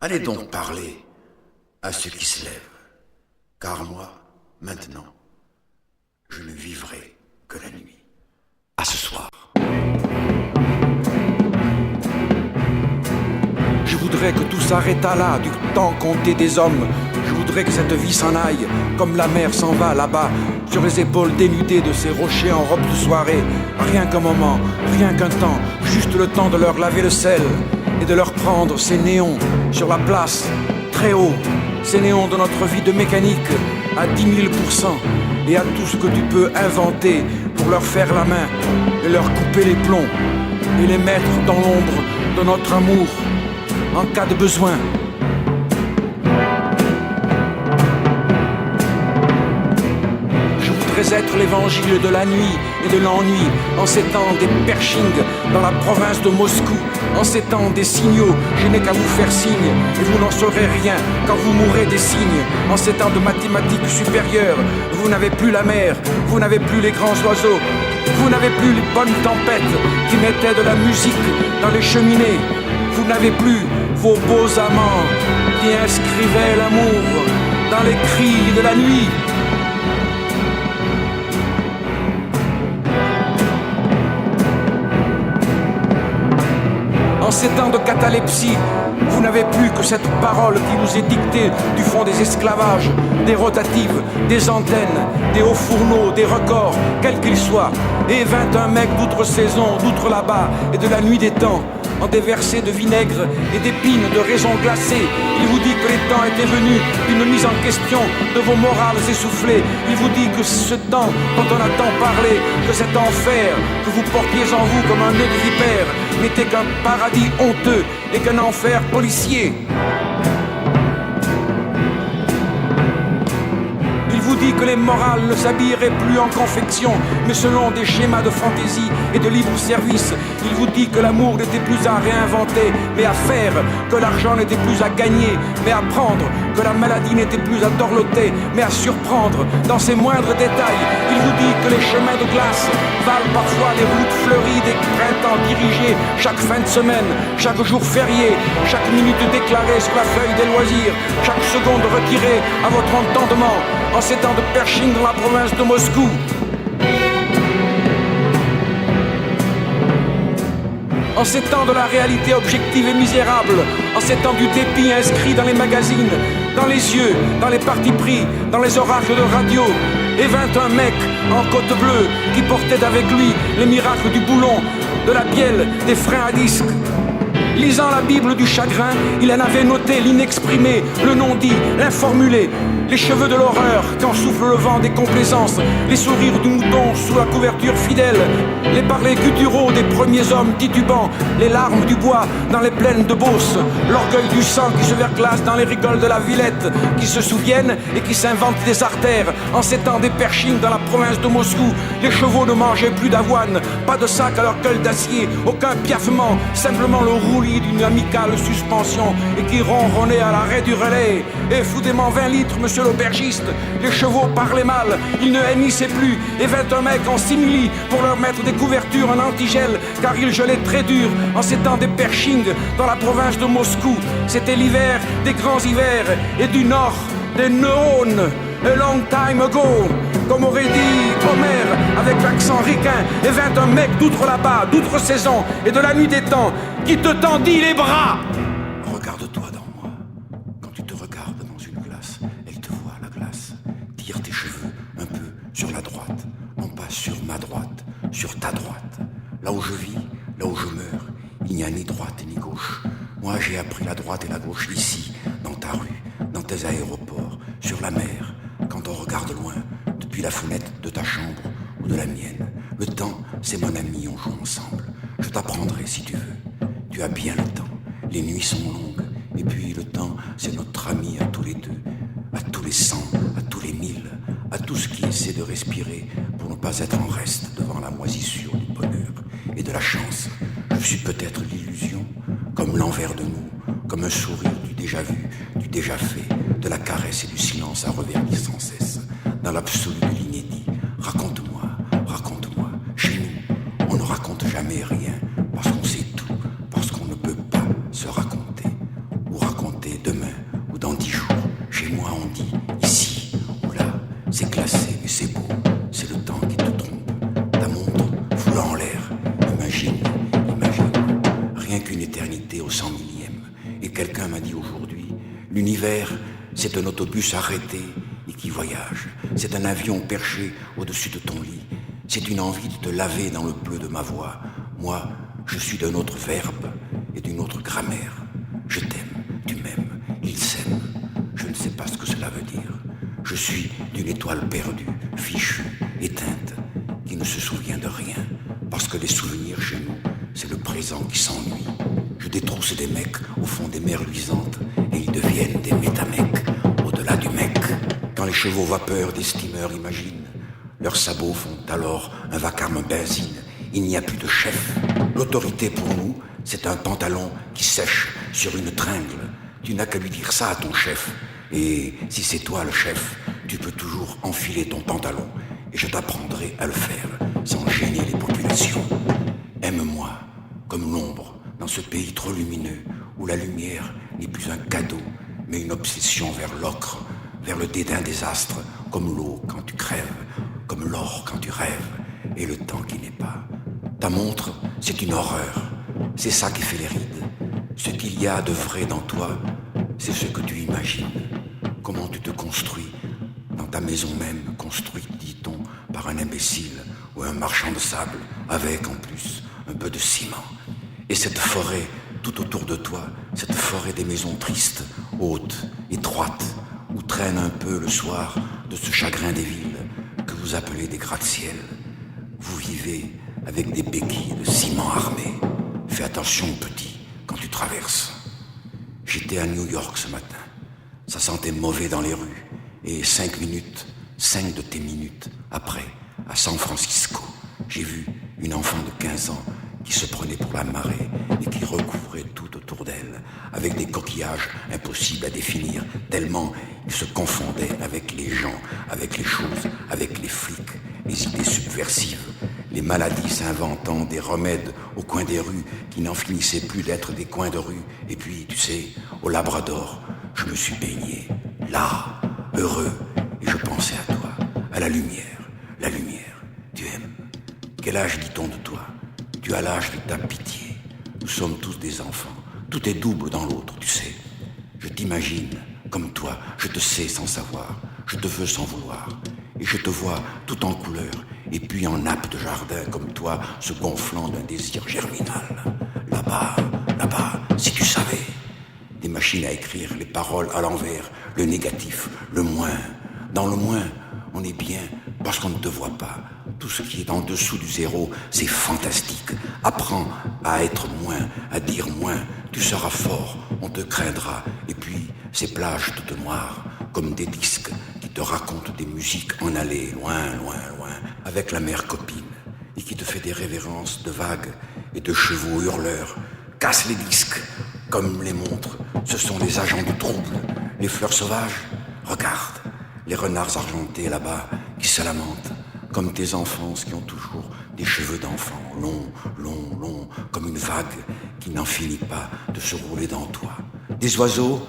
allez donc parler à ceux qui se lèvent, car moi, maintenant, je ne vivrai que la nuit. À ce soir. Je voudrais que tout s'arrêtât là, du temps compté des hommes. Je voudrais que cette vie s'en aille, comme la mer s'en va là-bas, sur les épaules dénudées de ces rochers en robe de soirée. Rien qu'un moment, rien qu'un temps, juste le temps de leur laver le sel et de leur prendre ces néons sur la place, très haut, ces néons de notre vie de mécanique, à 10 000%, et à tout ce que tu peux inventer pour leur faire la main et leur couper les plombs et les mettre dans l'ombre de notre amour en cas de besoin. Je voudrais être l'évangile de la nuit et de l'ennui, en ces temps des Pershing dans la province de Moscou, en ces temps des signaux, je n'ai qu'à vous faire signe, et vous n'en saurez rien quand vous mourrez des signes. En ces temps de mathématiques supérieures, vous n'avez plus la mer, vous n'avez plus les grands oiseaux, vous n'avez plus les bonnes tempêtes qui mettaient de la musique dans les cheminées. Vous n'avez plus vos beaux amants qui inscrivaient l'amour dans les cris de la nuit. En ces temps de catalepsie, vous n'avez plus que cette parole qui nous est dictée du fond des esclavages, des rotatives, des antennes, des hauts fourneaux, des records, quels qu'ils soient, et 21 mecs d'outre-saison, d'outre là-bas, et de la nuit des temps, en déversés de vinaigre et d'épines de raisons glacées. Il vous dit que les temps étaient venus d'une mise en question de vos morales essoufflées. Il vous dit que ce temps dont on a tant parlé, que cet enfer que vous portiez en vous comme un nœud de vipère, n'était qu'un paradis honteux et qu'un enfer policier. Il vous dit que les morales ne s'habilleraient plus en confection, mais selon des schémas de fantaisie et de libre service. Il vous dit que l'amour n'était plus à réinventer, mais à faire, que l'argent n'était plus à gagner, mais à prendre, que la maladie n'était plus à dorloter, mais à surprendre dans ses moindres détails. Il vous dit que les chemins de glace valent parfois les routes fleuries des printemps dirigés chaque fin de semaine, chaque jour férié, chaque minute déclarée sur la feuille des loisirs, chaque seconde retirée à votre entendement, en ces temps de Pershing dans la province de Moscou. En ces temps de la réalité objective et misérable, en ces temps du dépit inscrit dans les magazines, dans les yeux, dans les partis pris, dans les oracles de radio, et 21 mecs en côte bleue qui portaient avec lui les miracles du boulon, de la bielle, des freins à disque. Lisant la Bible du chagrin, il en avait noté l'inexprimé, le non-dit, l'informulé, les cheveux de l'horreur quand souffle le vent des complaisances, les sourires du mouton sous la couverture fidèle, les parlers gutturaux des premiers hommes titubants, les larmes du bois dans les plaines de Beauce, l'orgueil du sang qui se verglace dans les rigoles de la Villette, qui se souviennent et qui s'inventent des artères. En ces temps des Pershing dans la province de Moscou, les chevaux ne mangeaient plus d'avoine, pas de sac à leur gueule d'acier, aucun piaffement, simplement le roulis d'une amicale suspension et qui ronronnait à l'arrêt du relais. Et foudément 20 litres, monsieur l'aubergiste, les chevaux parlaient mal, ils ne hennissaient plus, et 21 mecs en simili pour leur mettre des couvertures en antigel, car ils gelaient très dur en ces temps des Pershing dans la province de Moscou. C'était l'hiver des grands hivers et du nord des neurones. a long time ago. Comme aurait dit Homère avec l'accent ricain, et vint un mec d'outre là-bas, d'outre-saison et de la nuit des temps, qui te tendit les bras. Regarde-toi dans moi. Quand tu te regardes dans une glace, elle te voit la glace. Tire tes cheveux un peu sur la droite, non pas sur ma droite, sur ta droite. Là où je vis, là où je meurs, il n'y a ni droite ni gauche. Moi j'ai appris la droite et la gauche ici, dans ta rue, dans tes aéroports, sur la mer, quand on regarde loin, depuis la fenêtre de ta chambre ou de la mienne. Le temps, c'est mon ami, on joue ensemble. Je t'apprendrai si tu veux. Tu as bien le temps. Les nuits sont longues. Et puis le temps, c'est notre ami à tous les deux. À tous les 100, à tous les 1000, à tous qui essaient de respirer pour ne pas être en reste devant la moisissure du bonheur et de la chance. Je suis peut-être l'illusion, comme l'envers de nous, comme un sourire du déjà vu, du déjà fait, de la caresse et du silence à reverdir sans cesse, dans l'absolu de l'inédit. Raconte-moi, raconte-moi. Chez nous, on ne raconte jamais rien, parce qu'on sait tout, parce qu'on ne peut pas se raconter, ou raconter demain, ou dans 10 jours. Chez moi, on dit ici, ou là, c'est classé, mais c'est beau, c'est le temps qui te trompe. Ta montre, foule en l'air, imagine, imagine, rien qu'une éternité au 100 millième. Et quelqu'un m'a dit aujourd'hui, l'univers, c'est un autobus arrêté et qui voyage. C'est un avion perché au-dessus de ton lit. C'est une envie de te laver dans le bleu de ma voix. Moi, je suis d'un autre verbe et d'une autre grammaire. Je t'aime, tu m'aimes, il s'aime. Je ne sais pas ce que cela veut dire. Je suis d'une étoile perdue, fichue, éteinte, qui ne se souvient de rien. Parce que les souvenirs chez nous, c'est le présent qui s'ennuie. Je détrousse des mecs au fond des mers luisantes et ils deviennent des métamecs au-delà du mec. Quand les chevaux vapeurs des steamers imaginent, leurs sabots font alors un vacarme benzine. Il n'y a plus de chef. L'autorité pour nous, c'est un pantalon qui sèche sur une tringle. Tu n'as qu'à lui dire ça à ton chef. Et si c'est toi le chef, tu peux toujours enfiler ton pantalon et je t'apprendrai à le faire sans gêner les populations. Aime-moi comme l'ombre dans ce pays trop lumineux où la lumière n'est plus un cadeau mais une obsession vers l'ocre, vers le dédain des astres, comme l'eau quand tu crèves, comme l'or quand tu rêves et le temps qui n'est pas. Ta montre, c'est une horreur, c'est ça qui fait les rides. Ce qu'il y a de vrai dans toi, c'est ce que tu imagines. Comment tu te construis dans ta maison même, construite, dit-on, par un imbécile ou un marchand de sable, avec en plus un peu de ciment. Et cette forêt tout autour de toi, cette forêt des maisons tristes, hautes, étroites, où traîne un peu le soir de ce chagrin des villes que vous appelez des gratte-ciel. Vous vivez avec des béquilles de ciment armé. Fais attention, petit, quand tu traverses. J'étais à New York ce matin. Ça sentait mauvais dans les rues. Et 5 minutes, 5 de tes minutes après, à San Francisco, j'ai vu une enfant de 15 ans qui se prenait pour la marée et qui recouvrait tout autour d'elle, avec des coquillages impossibles à définir, tellement ils se confondaient avec les gens, avec les choses, avec les flics, les idées subversives, les maladies s'inventant des remèdes au coin des rues qui n'en finissaient plus d'être des coins de rue. Et puis, tu sais, au Labrador, je me suis baigné, là, heureux, et je pensais à toi, à la lumière, tu aimes. Quel âge dit-on de toi? Tu as l'âge de ta pitié. Nous sommes tous des enfants, tout est double dans l'autre, tu sais. Je t'imagine, comme toi, je te sais sans savoir, je te veux sans vouloir, et je te vois tout en couleur, et puis en nappe de jardin, comme toi, se gonflant d'un désir germinal. Là-bas, si tu savais. Des machines à écrire les paroles à l'envers, le négatif, le moins. Dans le moins, on est bien parce qu'on ne te voit pas. Tout ce qui est en dessous du zéro, c'est fantastique. Apprends à être moins, à dire moins. Tu seras fort, on te craindra. Et puis, ces plages toutes noires, comme des disques qui te racontent des musiques en allée, loin, loin, loin, avec la mère copine, et qui te fait des révérences de vagues et de chevaux hurleurs. Casse les disques, comme les montres. Ce sont les agents du trouble. Les fleurs sauvages, regarde. Les renards argentés là-bas qui se lamentent. Comme tes enfances qui ont toujours des cheveux d'enfant, longs, longs, longs, comme une vague qui n'en finit pas de se rouler dans toi. Des oiseaux,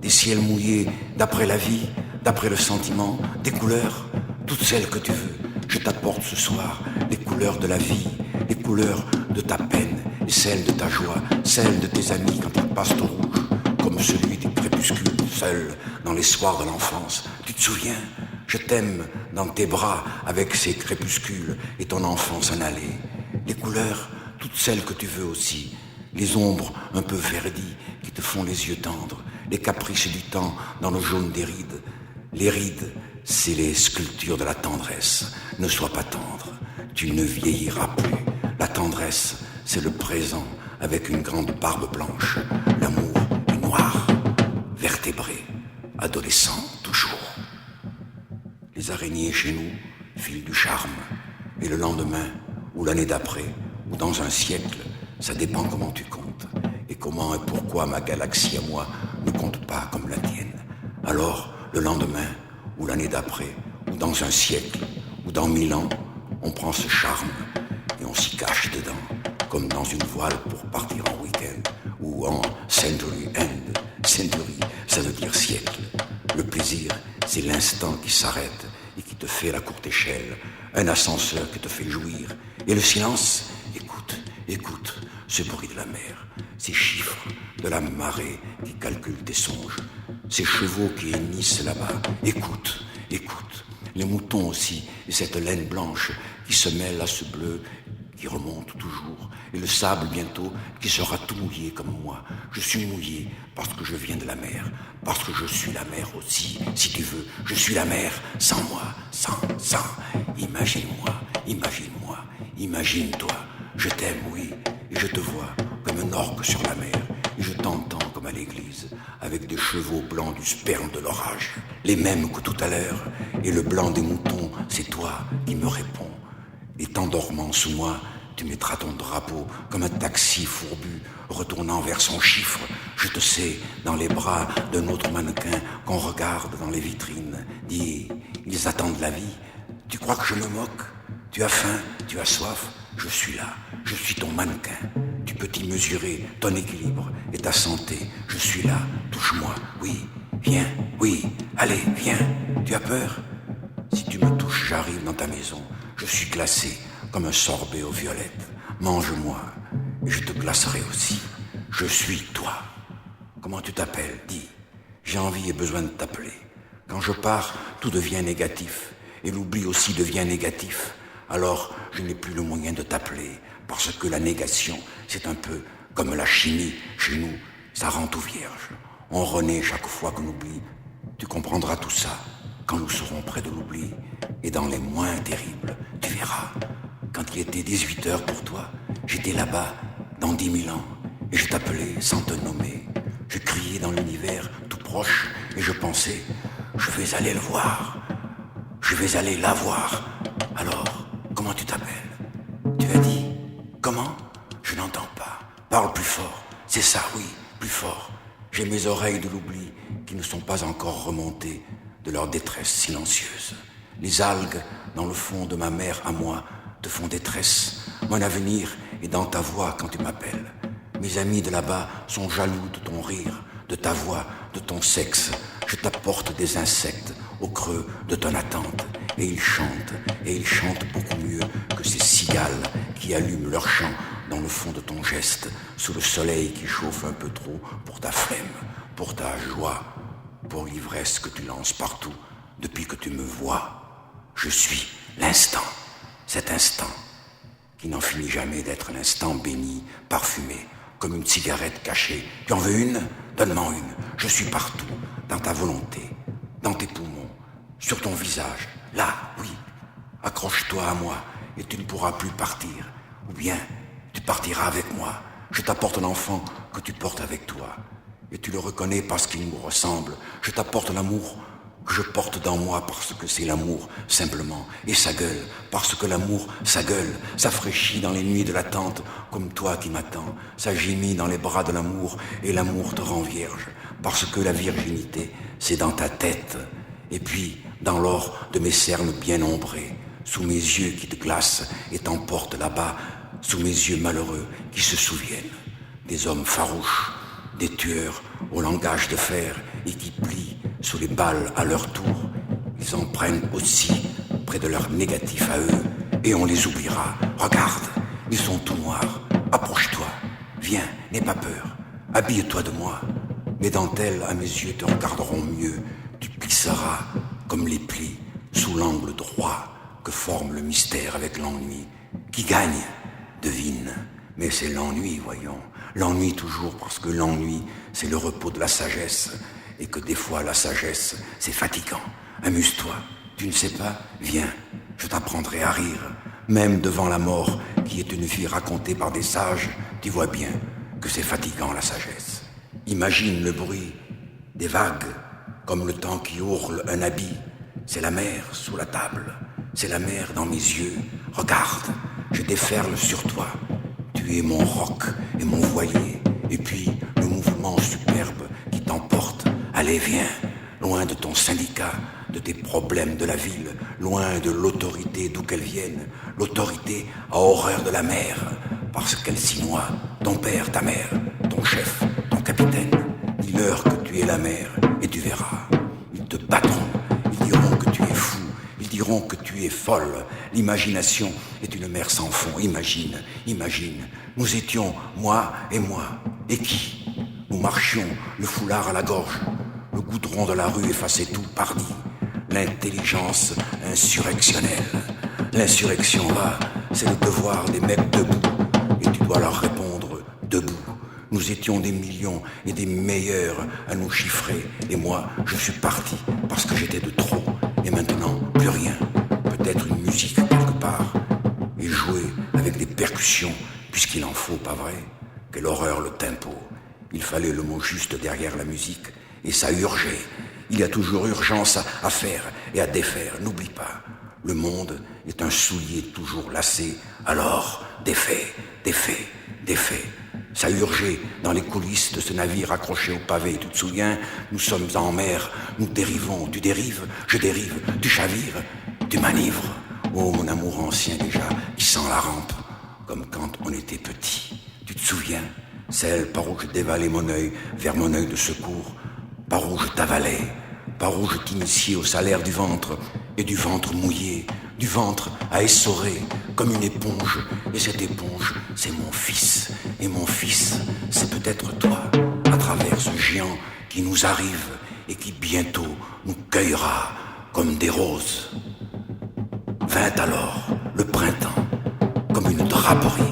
des ciels mouillés d'après la vie, d'après le sentiment, des couleurs, toutes celles que tu veux. Je t'apporte ce soir les couleurs de la vie, les couleurs de ta peine, et celles de ta joie, celles de tes amis quand ils passent au rouge, comme celui du crépuscule, seul dans les soirs de l'enfance. Tu te souviens? Je t'aime dans tes bras avec ces crépuscules et ton enfance en allée. Les couleurs, toutes celles que tu veux aussi, les ombres un peu verdies qui te font les yeux tendres, les caprices du temps dans le jaune des rides. Les rides, c'est les sculptures de la tendresse. Ne sois pas tendre, tu ne vieilliras plus. La tendresse, c'est le présent avec une grande barbe blanche. L'amour est noir, vertébré, adolescent toujours. Les araignées chez nous filent du charme. Et le lendemain, ou l'année d'après, ou dans un siècle, ça dépend comment tu comptes. Et comment et pourquoi ma galaxie à moi ne compte pas comme la tienne. Alors, le lendemain, ou l'année d'après, ou dans un siècle, ou dans 1000 ans, on prend ce charme et on s'y cache dedans, comme dans une voile pour partir en week-end, ou en century end. Century, ça veut dire siècle. Le plaisir, c'est l'instant qui s'arrête et qui te fait la courte échelle, un ascenseur qui te fait jouir. Et le silence, écoute, écoute ce bruit de la mer, ces chiffres de la marée qui calculent tes songes, ces chevaux qui hennissent là-bas. Écoute, écoute, les moutons aussi, et cette laine blanche qui se mêle à ce bleu qui remonte toujours, et le sable bientôt qui sera tout mouillé comme moi. Je suis mouillé parce que je viens de la mer, parce que je suis la mer aussi, si tu veux. Je suis la mer sans moi, sans. Imagine-moi, imagine-moi, imagine-toi. Je t'aime, oui, et je te vois comme un orque sur la mer, et je t'entends comme à l'église, avec des chevaux blancs du sperme de l'orage, les mêmes que tout à l'heure, et le blanc des moutons, c'est toi qui me réponds. Et t'endormant sous moi, tu mettras ton drapeau comme un taxi fourbu, retournant vers son chiffre. Je te sais dans les bras d'un autre mannequin qu'on regarde dans les vitrines. Dis, ils attendent la vie. Tu crois que je me moque? Tu as faim, tu as soif, je suis là, je suis ton mannequin. Tu peux t'y mesurer ton équilibre et ta santé. Je suis là, touche-moi, oui, viens, oui, allez, viens. Tu as peur? Si tu me touches, j'arrive dans ta maison. Je suis glacé comme un sorbet aux violettes. Mange-moi et je te glacerai aussi. Je suis toi. Comment tu t'appelles? Dis. J'ai envie et besoin de t'appeler. Quand je pars, tout devient négatif. Et l'oubli aussi devient négatif. Alors, je n'ai plus le moyen de t'appeler. Parce que la négation, c'est un peu comme la chimie. Chez nous, ça rend tout vierge. On renaît chaque fois qu'on oublie. Tu comprendras tout ça quand nous serons près de l'oubli. Et dans les moins terribles, tu verras. Quand il était 18h pour toi, j'étais là-bas, dans 10 000 ans. Et je t'appelais sans te nommer. Je criais dans l'univers tout proche. Et je pensais, je vais aller le voir. Je vais aller la voir. Alors, comment tu t'appelles? Tu as dit, comment? Je n'entends pas. Parle plus fort. C'est ça, oui, plus fort. J'ai mes oreilles de l'oubli qui ne sont pas encore remontées de leur détresse silencieuse. Les algues dans le fond de ma mer à moi te font détresse. Mon avenir est dans ta voix quand tu m'appelles. Mes amis de là-bas sont jaloux de ton rire, de ta voix, de ton sexe. Je t'apporte des insectes au creux de ton attente. Et ils chantent beaucoup mieux que ces cigales qui allument leur chant dans le fond de ton geste, sous le soleil qui chauffe un peu trop pour ta flemme, pour ta joie, pour l'ivresse que tu lances partout depuis que tu me vois. Je suis l'instant, cet instant qui n'en finit jamais d'être l'instant béni, parfumé, comme une cigarette cachée. Tu en veux une? Donne-moi une. Je suis partout, dans ta volonté, dans tes poumons, sur ton visage. Là, oui, accroche-toi à moi et tu ne pourras plus partir. Ou bien, tu partiras avec moi. Je t'apporte l'enfant que tu portes avec toi. Et tu le reconnais parce qu'il nous ressemble. Je t'apporte l'amour que je porte dans moi parce que c'est l'amour, simplement. Et sa gueule, parce que l'amour, sa gueule, ça fraîchit dans les nuits de l'attente, comme toi qui m'attends. Ça gémit dans les bras de l'amour, et l'amour te rend vierge. Parce que la virginité, c'est dans ta tête. Et puis, dans l'or de mes cernes bien ombrées, sous mes yeux qui te glacent et t'emportent là-bas, sous mes yeux malheureux qui se souviennent des hommes farouches, des tueurs au langage de fer et qui plient sous les balles à leur tour. ils en prennent aussi près de leurs négatifs à eux, et on les oubliera. Regarde, ils sont tout noirs. Approche-toi, viens, n'aie pas peur. Habille-toi de moi. Mes dentelles, à mes yeux, te regarderont mieux. Tu plisseras comme les plis, sous l'angle droit que forme le mystère avec l'ennui. Qui gagne? Devine. Mais c'est l'ennui, voyons. L'ennui toujours, parce que l'ennui, c'est le repos de la sagesse. Et que des fois, la sagesse, c'est fatigant. Amuse-toi. Tu ne sais pas? Viens, je t'apprendrai à rire. Même devant la mort, qui est une vie racontée par des sages, tu vois bien que c'est fatigant, la sagesse. Imagine le bruit des vagues, comme le temps qui ourle un habit. C'est la mer sous la table, c'est la mer dans mes yeux. Regarde, je déferle sur toi. Tu es mon roc et mon voilier, et puis le mouvement superbe qui t'emporte. Allez, viens, loin de ton syndicat, de tes problèmes de la ville, loin de l'autorité d'où qu'elle vienne. L'autorité a horreur de la mer, parce qu'elle s'y noie. Ton père, ta mère, ton chef, ton capitaine, dis-leur que tu es la mer, et tu verras. Ils te battront, ils diront que tu es fou, ils diront que tu es folle. L'imagination est une mer sans fond. Imagine, imagine. Nous étions, moi, et qui? Nous marchions, le foulard à la gorge, le goudron de la rue effaçait tout, pardi. L'intelligence insurrectionnelle. L'insurrection, là, c'est le devoir des mecs debout. Et tu dois leur répondre debout. Nous étions des millions et des meilleurs à nous chiffrer. Et moi, je suis parti parce que j'étais de trop. Et maintenant, plus rien. Peut-être une musique quelque part. Et jouer avec des percussions, puisqu'il en faut, pas vrai? Quelle horreur le tempo. Il fallait le mot juste derrière la musique. Et ça urgeait. Il y a toujours urgence à faire et à défaire. N'oublie pas, le monde est un soulier toujours lacé. Alors, défait, défait, défait. Ça urgeait dans les coulisses de ce navire accroché au pavé. Tu te souviens? Nous sommes en mer, nous dérivons. Tu dérives, je dérive. Tu chavires, tu manivres. Oh, mon amour ancien déjà, qui sent la rampe, comme quand on était petit. Tu te souviens? Celle par où je dévalais mon œil vers mon œil de secours, par où je t'avalais, par où je t'initiais au salaire du ventre, et du ventre mouillé, du ventre à essorer comme une éponge. Et cette éponge, c'est mon fils. Et mon fils, c'est peut-être toi, à travers ce géant qui nous arrive et qui bientôt nous cueillera comme des roses. Vint alors le printemps, comme une draperie.